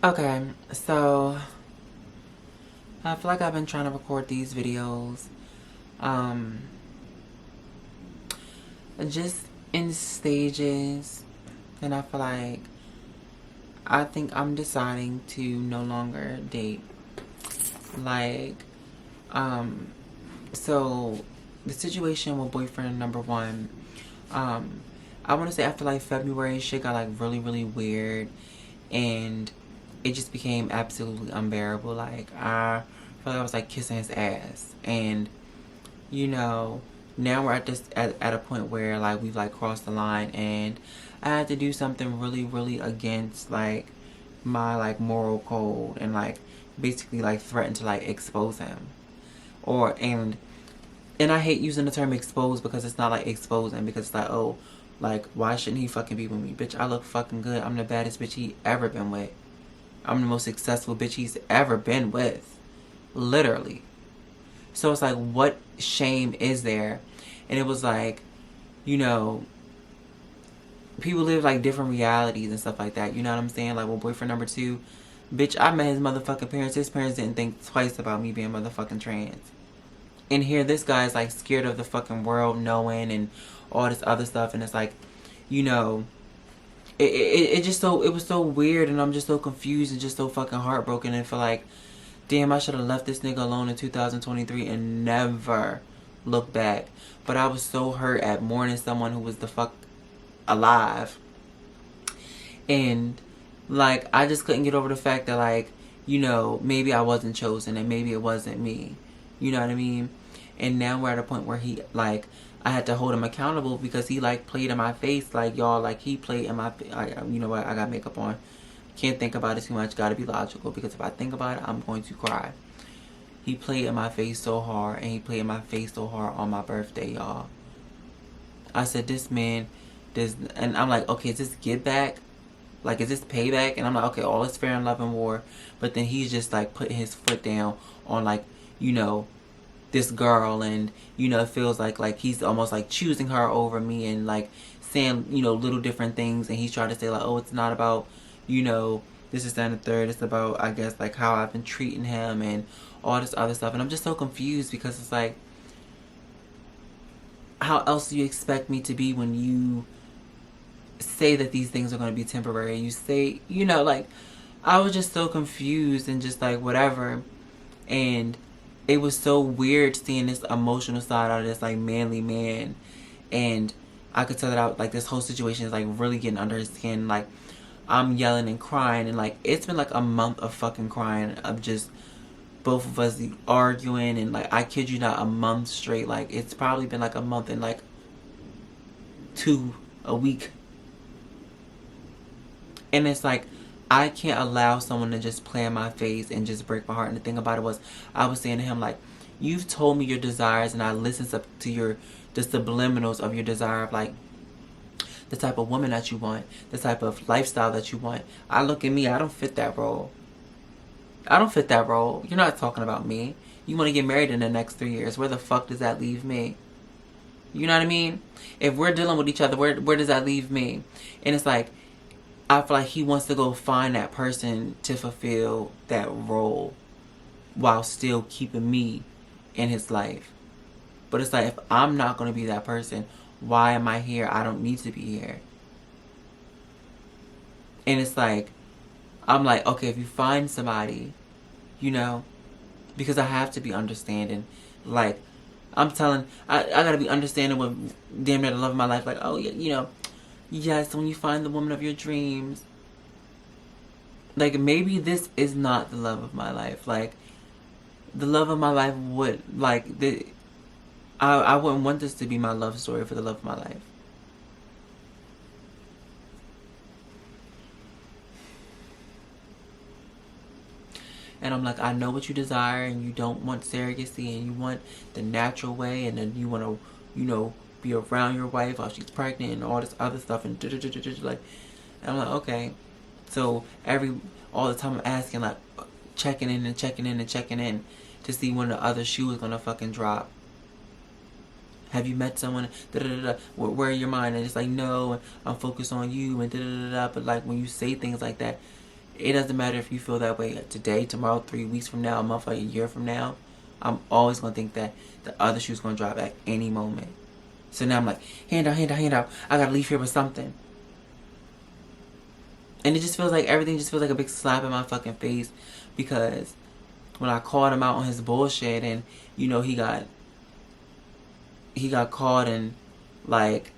Okay, so I feel like I've been trying to record these videos, um, just in stages, and I feel like I think I'm deciding to no longer date. Like, um, so the situation with boyfriend number one, um, I want to say after like February, shit got like really, really weird, and it just became absolutely unbearable. Like, I felt like I was like kissing his ass, and you know, now we're at this at a point where like we've like crossed the line, and I had to do something really, really against like my like moral code, and like basically like threaten to like expose him, or and I hate using the term expose because it's not like exposing, because it's like, oh, like why shouldn't he fucking be with me? Bitch, I look fucking good. I'm the baddest bitch he ever been with. I'm the most successful bitch he's ever been with. Literally. So it's like, what shame is there? And it was like, you know, people live like different realities and stuff like that. You know what I'm saying? Like, with boyfriend number two, bitch, I met his motherfucking parents. His parents didn't think twice about me being motherfucking trans. And here, this guy is like scared of the fucking world knowing and all this other stuff. And it's like, you know, it just so, it was so weird, and I'm just so confused and just so fucking heartbroken, and feel like, damn, I should have left this nigga alone in 2023 and never looked back. But I was so hurt at mourning someone who was the fuck alive. And like, I just couldn't get over the fact that, like, you know, maybe I wasn't chosen and maybe it wasn't me. You know what I mean? And now we're at a point where he, like, I had to hold him accountable because he, like, played in my face. Like, y'all, like, he played in my, you know what, I got makeup on. Can't think about it too much. Gotta be logical, because if I think about it, I'm going to cry. He played in my face so hard, and he played in my face so hard on my birthday, y'all. I said, this man, this, and I'm like, okay, is this get back? Like, is this payback? And I'm like, okay, all is fair in love and war. But then he's just like putting his foot down on, like, you know, this girl, and you know, it feels like he's almost like choosing her over me, and like saying, you know, little different things, and he's trying to say like, oh, it's not about, you know, this is and the third, it's about, I guess, like how I've been treating him and all this other stuff. And I'm just so confused, because it's like, how else do you expect me to be when you say that these things are going to be temporary, and you say, you know, like, I was just so confused and just like whatever. And it was so weird seeing this emotional side out of this like manly man. And I could tell that out, like, this whole situation is like really getting under his skin. Like, I'm yelling and crying, and like it's been like a month of fucking crying, of just both of us arguing, and like, I kid you not, a month straight. Like, it's probably been like a month and like a week. And it's like, I can't allow someone to just play in my face and just break my heart. And the thing about it was, I was saying to him, like, you've told me your desires, and I listened to the subliminals of your desire of like the type of woman that you want, the type of lifestyle that you want. I look at me, I don't fit that role. I don't fit that role. You're not talking about me. You want to get married in the next 3 years. Where the fuck does that leave me? You know what I mean? If we're dealing with each other, where does that leave me? And it's like, I feel like he wants to go find that person to fulfill that role while still keeping me in his life. But it's like, if I'm not going to be that person, why am I here? I don't need to be here. And it's like, I'm like, okay, if you find somebody, you know, because I have to be understanding. Like, I got to be understanding with damn near the love of my life. Like, oh, yeah, you know, yes, when you find the woman of your dreams, like, maybe this is not the love of my life. Like, the love of my life would, like, I wouldn't want this to be my love story for the love of my life. And I'm like, I know what you desire, and you don't want surrogacy, and you want the natural way, and then you want to, you know, be around your wife while she's pregnant and all this other stuff, and like, and I'm like, okay. So all the time I'm asking, like, checking in and checking in and checking in to see when the other shoe is gonna fucking drop. Have you met someone? Where are your mind? And it's like, no, I'm focused on you, and But like, when you say things like that, It doesn't matter if you feel that way today, tomorrow, 3 weeks from now, a month, like a year from now. I'm always going to think that the other shoe's going to drop at any moment. So now I'm like, hand out, hand out, hand out. I got to leave here with something. And it just feels like everything just feels like a big slap in my fucking face. Because when I called him out on his bullshit and, you know, he got caught and, like,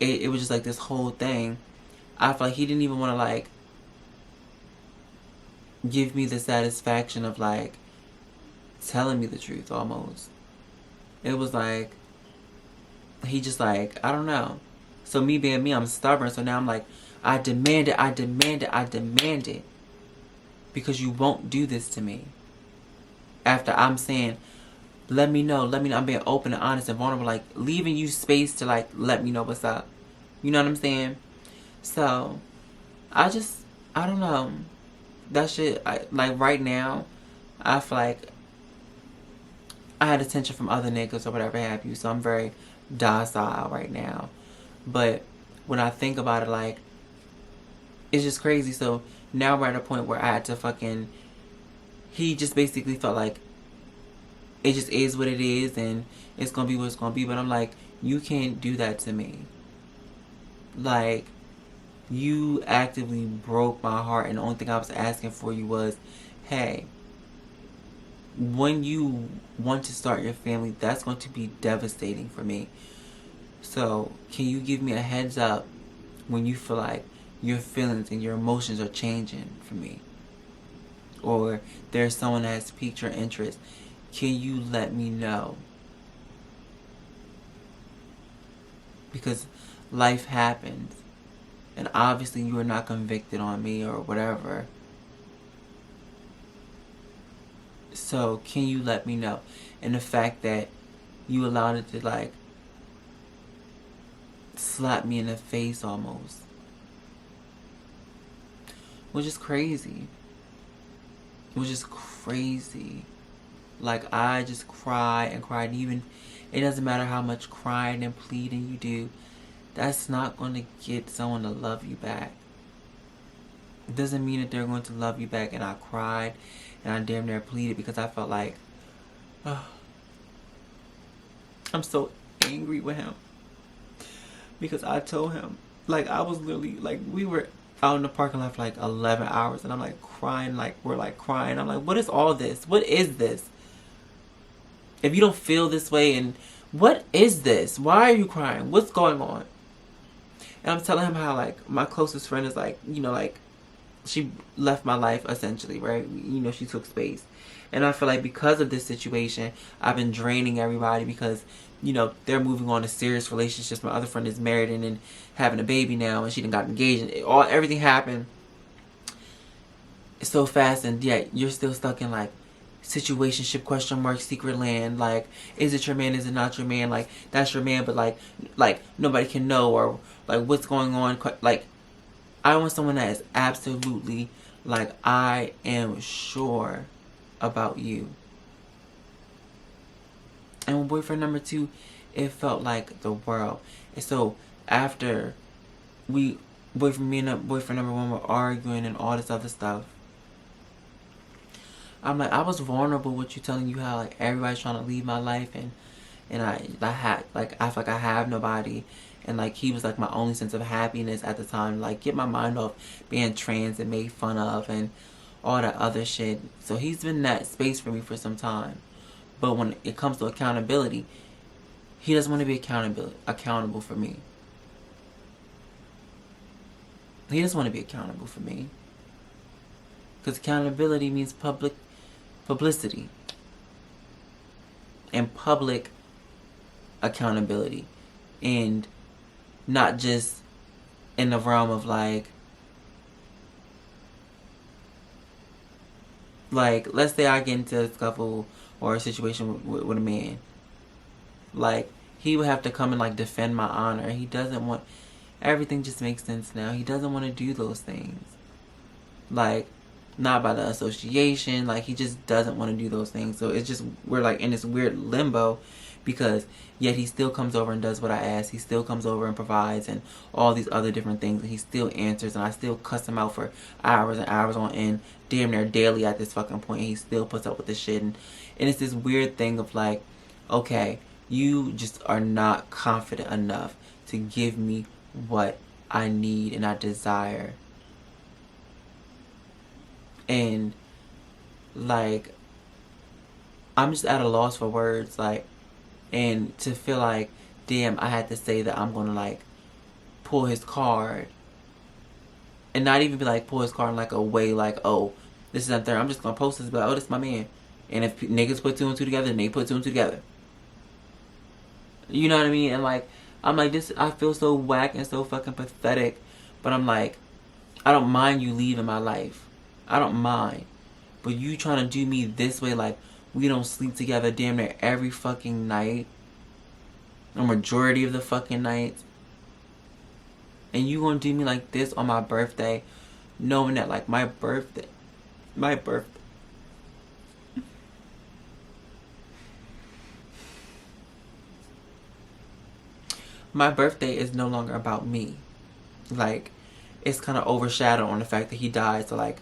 it was just like this whole thing. I feel like he didn't even want to, like, give me the satisfaction of, like, telling me the truth almost. It was like, he just like, I don't know. So me being me, I'm stubborn. So now I'm like, I demand it, I demand it, I demand it. Because you won't do this to me. After I'm saying, let me know. I'm being open and honest and vulnerable. Like, leaving you space to, like, let me know what's up. You know what I'm saying? So, I don't know. That shit, like, right now, I feel like I had attention from other niggas or whatever have you. So, I'm very docile right now. But when I think about it, like, it's just crazy. So, now we're at a point where I had to fucking... He just basically felt like it just is what it is and it's gonna be what it's gonna be. But I'm like, you can't do that to me. Like, you actively broke my heart, and the only thing I was asking for you was, hey, when you want to start your family, that's going to be devastating for me. So, can you give me a heads up when you feel like your feelings and your emotions are changing for me? Or there's someone that has piqued your interest. Can you let me know? Because life happens. And obviously you are not convicted on me or whatever. So can you let me know? And the fact that you allowed it to, like, slap me in the face almost. Which is crazy. Which is crazy. Like, I just cried and cried. Even, it doesn't matter how much crying and pleading you do. That's not going to get someone to love you back. It doesn't mean that they're going to love you back. And I cried and I damn near pleaded because I felt like, I'm so angry with him. Because I told him, like, I was literally, like, we were out in the parking lot for like 11 hours and I'm like crying, like, we're like crying. I'm like, what is all this? What is this? If you don't feel this way, and what is this? Why are you crying? What's going on? And I'm telling him how, like, my closest friend is, like, you know, like, she left my life essentially, right? You know, she took space. And I feel like because of this situation, I've been draining everybody because, you know, they're moving on to serious relationships. My other friend is married and then having a baby now, and she done got engaged, and everything happened so fast, and yet you're still stuck in, like, situationship question mark secret land. Like, is it your man, is it not your man? Like, that's your man, but like nobody can know, or like what's going on. Like, I want someone that is absolutely, like, I am sure about you. And with boyfriend number 2, it felt like the world. And so after me and boyfriend number 1 were arguing and all this other stuff, I'm like, I was vulnerable with you, telling you how, like, everybody's trying to leave my life, and I had, like, I feel like I have nobody, and, like, he was, like, my only sense of happiness at the time, like, get my mind off being trans and made fun of and all that other shit. So he's been in that space for me for some time. But when it comes to accountability, he doesn't want to be accountable for me. He doesn't want to be accountable for me. Because accountability means publicity. And public accountability. And not just in the realm of, like, let's say I get into a scuffle or a situation with a man. Like, he would have to come and, like, defend my honor. He doesn't want... Everything just makes sense now. He doesn't want to do those things. Like, not by the association. Like, he just doesn't want to do those things. So it's just... We're, like, in this weird limbo because yet he still comes over and does what I ask. He still comes over and provides and all these other different things, and he still answers, and I still cuss him out for hours and hours on end, damn near daily at this fucking point, and he still puts up with this shit. And it's this weird thing of like, okay, you just are not confident enough to give me what I need and I desire. And like, I'm just at a loss for words, like, and to feel like, damn, I had to say that I'm gonna like pull his card, and not even be like pull his card in like a way like, oh, this is unfair. I'm just gonna post this, but like, oh, this is my man. And if niggas put two and two together, then they put two and two together. You know what I mean? And like, I'm like, this, I feel so whack and so fucking pathetic, but I'm like, I don't mind you leaving my life. I don't mind. But you trying to do me this way, like, we don't sleep together damn near every fucking night. A majority of the fucking nights. And you gonna do me like this on my birthday, knowing that like my birthday. My birthday is no longer about me. Like, it's kind of overshadowed on the fact that he died. So like,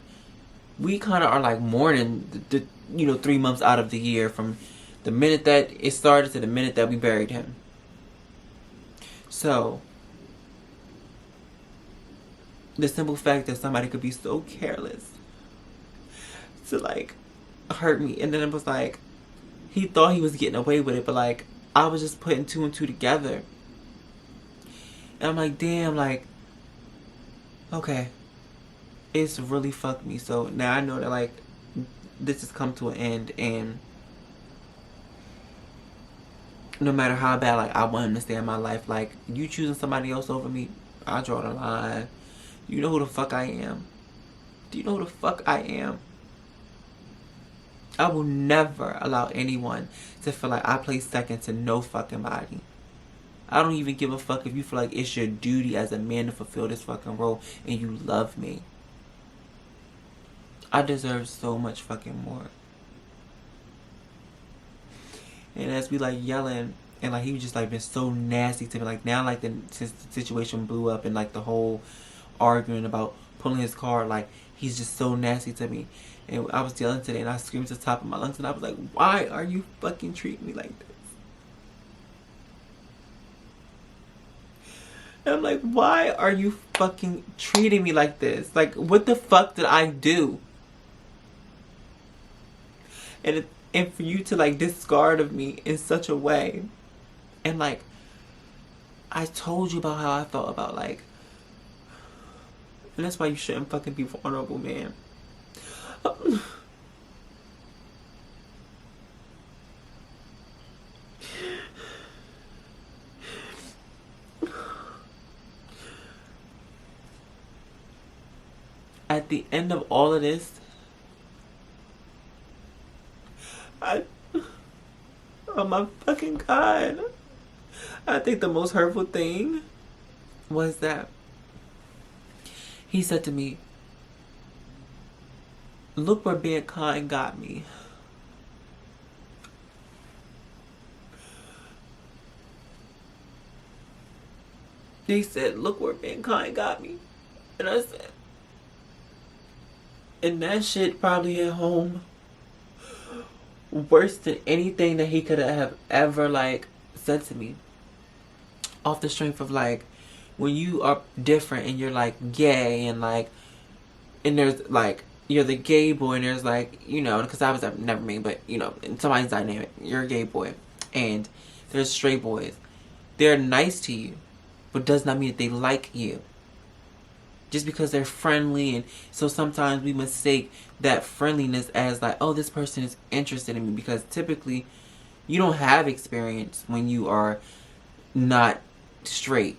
we kind of are like mourning the 3 months out of the year, from the minute that it started to the minute that we buried him. So the simple fact that somebody could be so careless to like hurt me, and then it was like he thought he was getting away with it, but like I was just putting two and two together, and I'm like, damn, like, okay, it's really fucked me. So now I know that like this has come to an end, and no matter how bad like I want him to stay in my life, like, you choosing somebody else over me, I draw the line. You know who the fuck I am? Do you know who the fuck I am? I will never allow anyone to feel like I play second to no fucking body. I don't even give a fuck if you feel like it's your duty as a man to fulfill this fucking role and you love me. I deserve so much fucking more. And as we like yelling, and like he was just like been so nasty to me, like now like since the situation blew up and like the whole arguing about pulling his card, like he's just so nasty to me. And I was yelling today and I screamed to the top of my lungs, and I was like, why are you fucking treating me like this? And I'm like, why are you fucking treating me like this? Like, what the fuck did I do? And for you to like discard of me in such a way. And like, I told you about how I felt about like, and that's why you shouldn't fucking be vulnerable, man. At the end of all of this, oh my fucking God, I think the most hurtful thing was that he said to me, look where being kind got me. He said, look where being kind got me. And I said, and that shit probably hit home worse than anything that he could have ever like said to me. Off the strength of like, when you are different and you're like gay and like, and there's like, you're the gay boy and there's like, you know, because I was never me, but you know, in somebody's dynamic, you're a gay boy and there's straight boys. They're nice to you, but does not mean that they like you. Just because they're friendly, and so sometimes we mistake that friendliness as like, oh, this person is interested in me, because typically you don't have experience when you are not straight.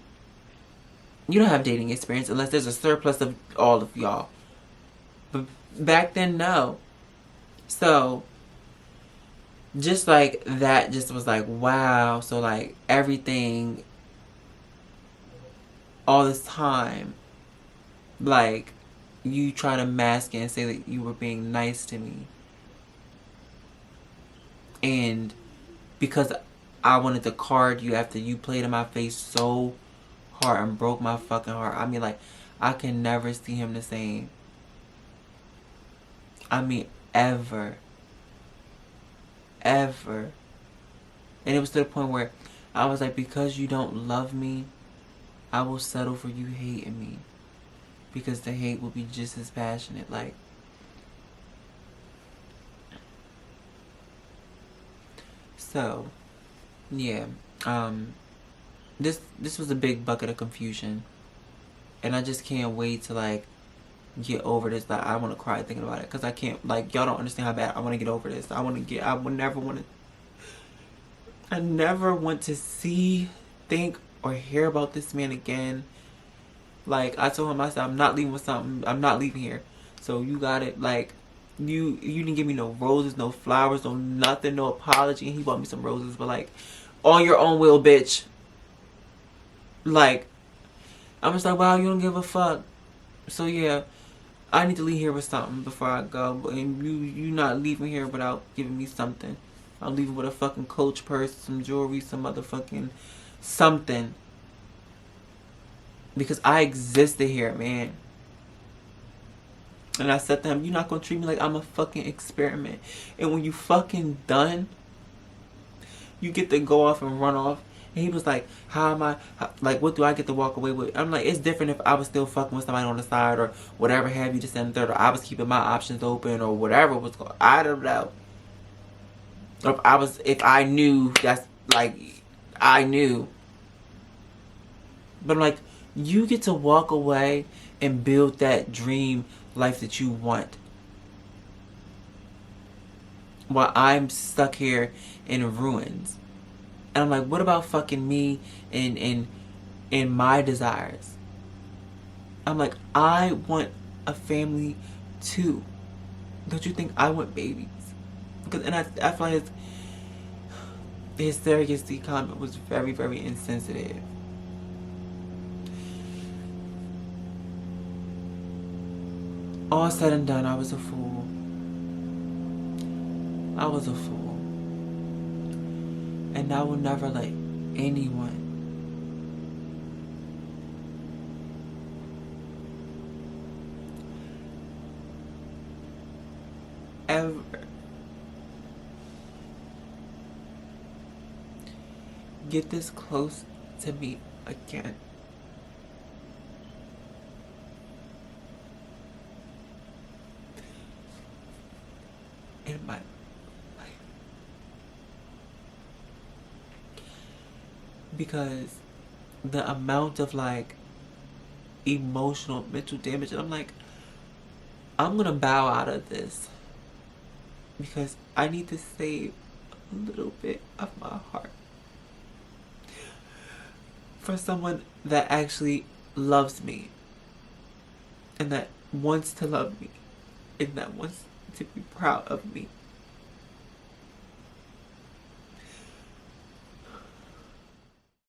You don't have dating experience unless there's a surplus of all of y'all. But back then, no. So just like that just was like, wow. So like everything, all this time, like, you try to mask it and say that you were being nice to me. And because I wanted to card you after you played in my face so hard and broke my fucking heart. I mean, like, I can never see him the same. I mean, ever. Ever. And it was to the point where I was like, because you don't love me, I will settle for you hating me. Because the hate will be just as passionate. Like, so, yeah. This was a big bucket of confusion. And I just can't wait to, like, get over this. Like, I want to cry thinking about it. Because I can't, like, y'all don't understand how bad I want to get over this. I never want to see, think, or hear about this man again. Like, I told him, I said, I'm not leaving with something. I'm not leaving here. So you got it. Like, you didn't give me no roses, no flowers, no nothing, no apology. And he bought me some roses, but like, on your own will, bitch. Like, I'm just like, wow, you don't give a fuck. So yeah, I need to leave here with something before I go. And you not leaving here without giving me something. I'm leaving with a fucking Coach purse, some jewelry, some motherfucking something. Because I existed here, man. And I said to him, you're not going to treat me like I'm a fucking experiment. And when you fucking done, you get to go off and run off. And he was like, like, what do I get to walk away with? I'm like, it's different if I was still fucking with somebody on the side or whatever have you, just and third, or I was keeping my options open or whatever was going on. I don't know. Or if I knew, that's like, I knew. But I'm like, you get to walk away and build that dream life that you want. While I'm stuck here in ruins. And I'm like, what about fucking me and my desires? I'm like, I want a family too. Don't you think I want babies? And I feel like his surrogacy comment was very, very insensitive. All said and done, I was a fool. I was a fool. And I will never let anyone ever get this close to me again. In my life. Because the amount of like emotional, mental damage, and I'm like, I'm gonna bow out of this because I need to save a little bit of my heart for someone that actually loves me and that wants to love me and that wants to be proud of me.